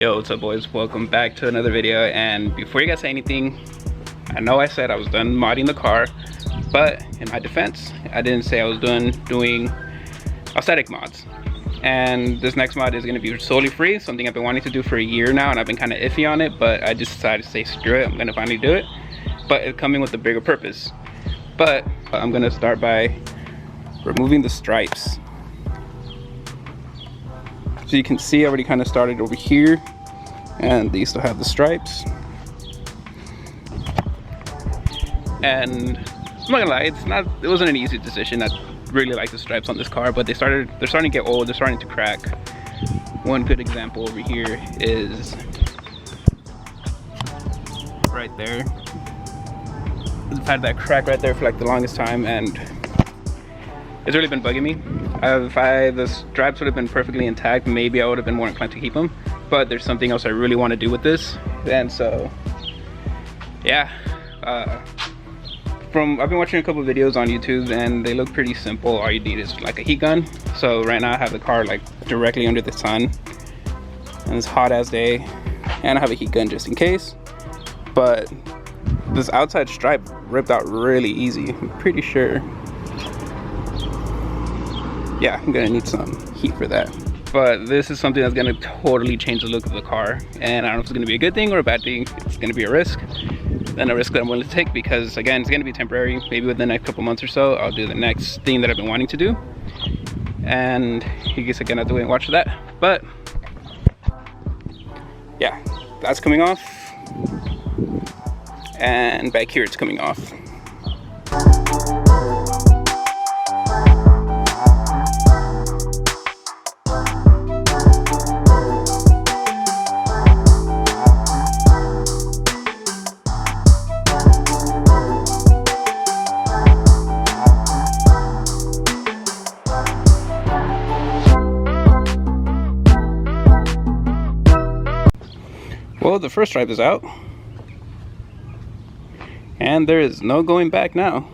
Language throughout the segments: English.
Yo, what's up boys? Welcome back to another video. And before you guys say anything, I know I said I was done modding the car, but in my defense, I didn't say I was done doing aesthetic mods. And this next mod is going to be solely free, something I've been wanting to do for a year now, and I've been kind of iffy on it, but I just decided to say screw it, I'm going to finally do it. But it's coming with a bigger purpose. But I'm going to start by removing the stripes. So you can see I already kind of started over here, and these still have the stripes. And I'm not gonna lie, it wasn't an easy decision. I really like the stripes on this car, but they're starting to get old, they're starting to crack. One good example over here is right there. I've had that crack right there for like the longest time, and it's really been bugging me. If the stripes would have been perfectly intact, maybe I would have been more inclined to keep them. But there's something else I really want to do with this, and so yeah. I've been watching a couple of videos on YouTube, and they look pretty simple. All you need is like a heat gun. So right now I have the car like directly under the sun, and it's hot as day, and I have a heat gun just in case. But this outside stripe ripped out really easy. I'm pretty sure. Yeah, I'm gonna need some heat for that. But this is something that's gonna totally change the look of the car, and I don't know if it's gonna be a good thing or a bad thing. It's gonna be a risk, and a risk that I'm willing to take, because again, it's gonna be temporary. Maybe within the next couple months or so, I'll do the next thing that I've been wanting to do, and you guys are gonna have to wait and watch for that. But yeah, that's coming off, and back here it's coming off. Well, the first stripe is out, and there is no going back now.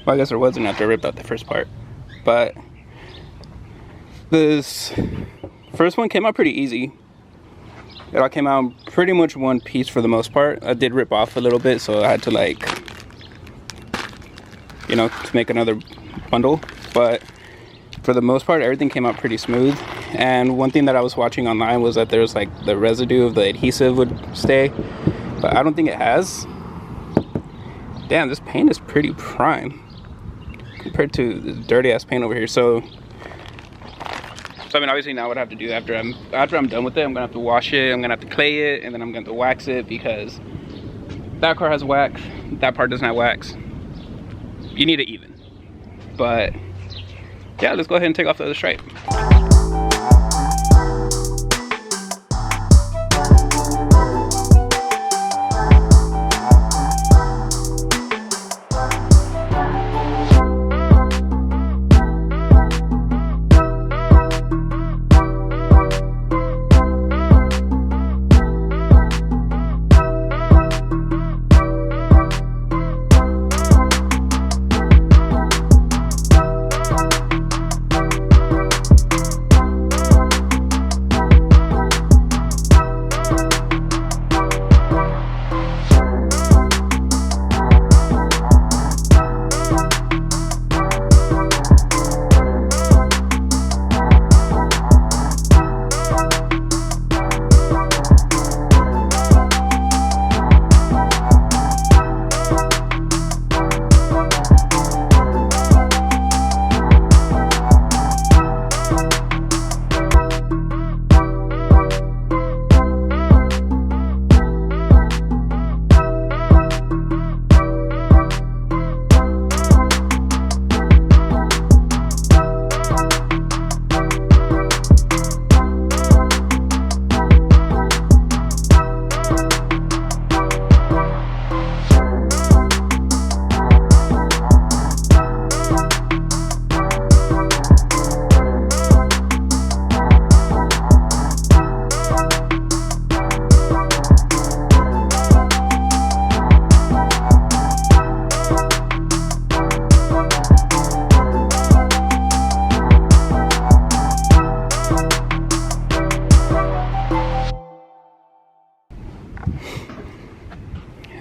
Well, I guess there wasn't after I ripped out the first part, but this first one came out pretty easy. It all came out pretty much one piece for the most part. I did rip off a little bit, so I had to, like, you know, to make another bundle, but for the most part everything came out pretty smooth. And one thing that I was watching online was that there's like the residue of the adhesive would stay, but I don't think it has. Damn, this paint is pretty prime compared to the dirty ass paint over here. So I mean, obviously now what I have to do after I'm done with it, I'm gonna have to wash it, I'm gonna have to clay it, and then I'm gonna have to wax it, because that car has wax, that part doesn't have wax. You need it even. But yeah, let's go ahead and take off the other stripe.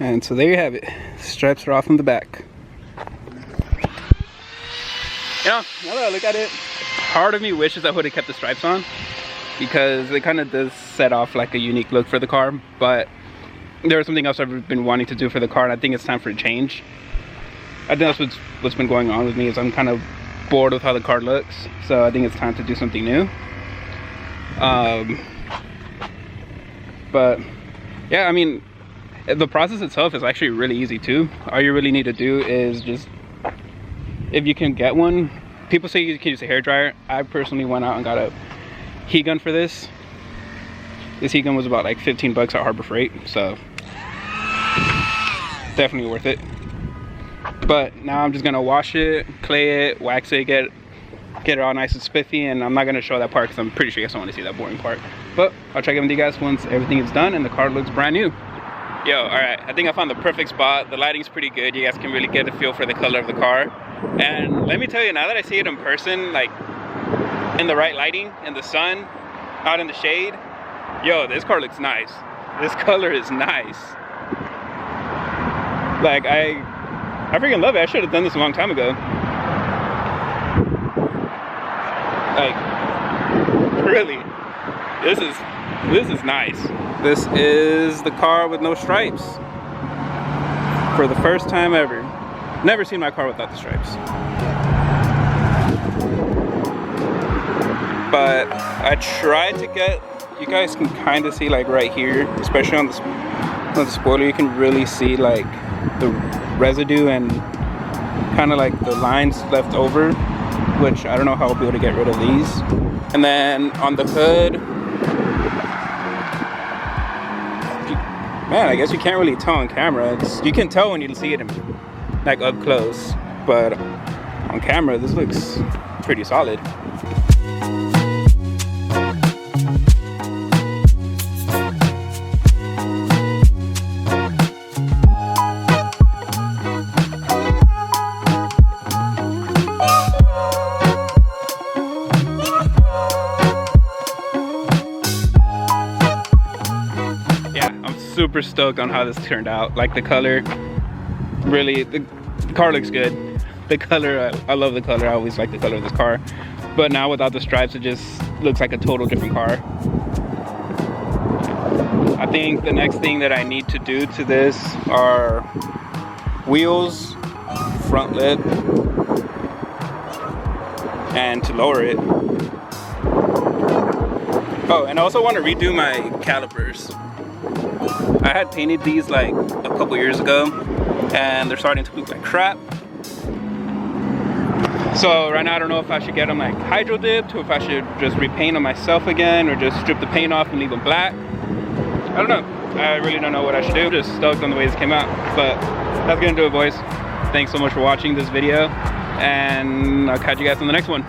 And so there you have it. Stripes are off in the back. You know, now that I look at it, part of me wishes I would have kept the stripes on, because it kind of does set off like a unique look for the car. But there's something else I've been wanting to do for the car, and I think it's time for a change. I think that's what's been going on with me, is I'm kind of bored with how the car looks. So I think it's time to do something new. But yeah, I mean, the process itself is actually really easy too. All you really need to do is just, if you can get one, people say you can use a hairdryer. I personally went out and got a heat gun for this. This heat gun was about like 15 bucks at Harbor Freight, so definitely worth it. But now I'm just gonna wash it, clay it, wax it, get it all nice and spiffy, and I'm not gonna show that part because I'm pretty sure you guys don't want to see that boring part. But I'll check in with you guys once everything is done and the car looks brand new. Yo, alright, I think I found the perfect spot. The lighting's pretty good. You guys can really get a feel for the color of the car. And let me tell you, now that I see it in person, like in the right lighting, in the sun, out in the shade, yo, this car looks nice. This color is nice. Like, I freaking love it. I should have done this a long time ago. Like, really, this is nice. This is the car with no stripes. For the first time ever. Never seen my car without the stripes. But I tried to get, you guys can kind of see like right here, especially on the spoiler, you can really see like the residue and kind of like the lines left over, which I don't know how I'll be able to get rid of these. And then on the hood, man, I guess you can't really tell on camera. You can tell when you see it in, like up close, but on camera this looks pretty solid. Super stoked on how this turned out. Like the color, really, the car looks good. The color, I love the color. I always like the color of this car, but now without the stripes, it just looks like a total different car. I think the next thing that I need to do to this are wheels, front lip, and to lower it. Oh, and I also want to redo my calipers. I had painted these like a couple years ago and they're starting to look like crap. So right now I don't know if I should get them like hydro dipped, or if I should just repaint them myself again, or just strip the paint off and leave them black. I don't know. I really don't know what I should do. I'm just stoked on the way this came out. But that's gonna do it, boys. Thanks so much for watching this video, and I'll catch you guys on the next one.